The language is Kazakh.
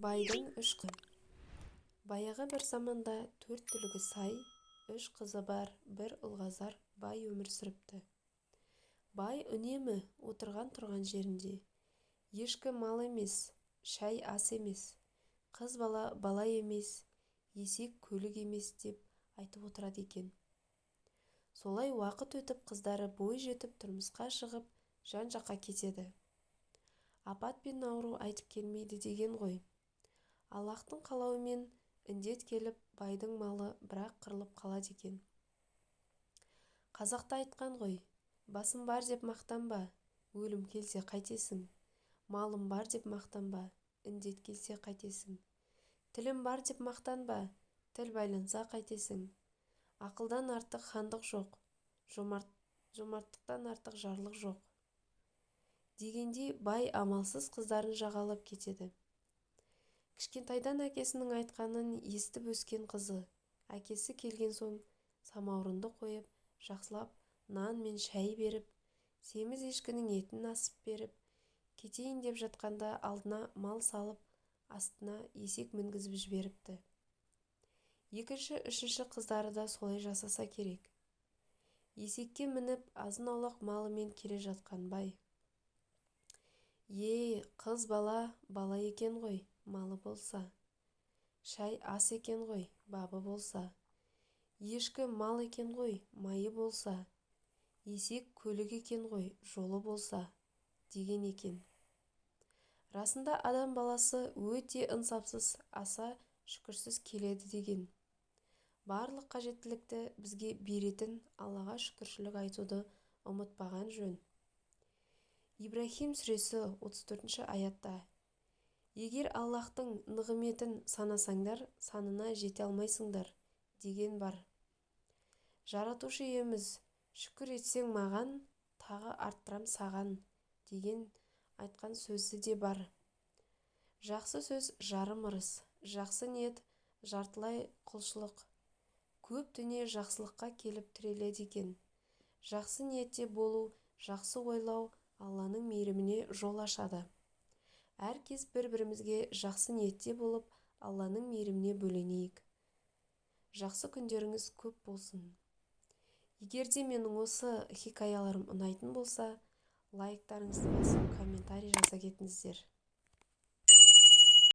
Байдың үш қызы. Баяғы бір заманда 4 түлігі сай, 3 қызы бар бір ұлғазар бай өмір сүріпті. Бай үнемі отырған тұрған жерінде ешкі мал емес, шәй ас емес, қыз бала бала емес, есек көлік емес деп айтып отырады екен. Солай уақыт өтіп қыздары бой жетіп тұрмысқа шығып жан-жаққа кетеді. Апат пен ауру айтып келмейді деген ғой. Аллахтың қалауымен індет келіп, байдың малы бірақ қырылып қалады екен. Қазақта айтқан ғой, басым бар деп мақтанба, өлім келсе қайтесің. Малым бар деп мақтанба, індет келсе қайтесің. Тілім бар деп мақтанба, тіл байланса қайтесің. Ақылдан артық хандық жоқ, жомарттықтан артық жарлық жоқ. Дегендей бай амалсыз қыздарын жағалап кетеді. Кішкентайдан әкесінің айтқанын естіп өскен қызы, әкесі келген соң самаурынды қойып, жақсылап нан мен шәй беріп, семіз ешкінің етін асып беріп, кетейін деп жатқанда алдына мал салып, астына есек мінгізіп жіберіпті. Екінші, үшінші қыздары да солай жасаса керек. Есекке мініп, азын-аулақ малымен келе жатқан бай: қыз бала бала екен ғой, малы болса. Шәй ас екен ғой, бабы болса. Ешкі мал екен ғой, майы болса. Есек көлік екен ғой, жолы болса, деген екен. Расында адам баласы өте ынсапсыз, аса шүкірсіз келеді деген. Барлық қажеттілікті бізге беретін Аллаға шүкіршілік айтуды ұмытпаған жөн. Ибрахим сүресі 34 аятта: егер Аллахтың нығметін санасаңдар, санына жете алмайсыңдар, деген бар. Жаратушы иеміз, шүкір етсең маған, тағы арттырам саған, деген айтқан сөзі де бар. Жақсы сөз жарым ырыс, жақсы ниет жартылай құлшылық. Көп дүние жақсылыққа келіп тіреледі екен. Жақсы ниетте болу, жақсы ойлау Алланың мейіріміне жол ашады. Әркез бір-бірімізге жақсы ниетте болып, Алланың мейіріміне бөленейік. Жақсы күндеріңіз көп болсын. Егер де менің осы хикаяларым ұнайтын болса, лайктарыңызды басып, комментарий жаза кетіңіздер.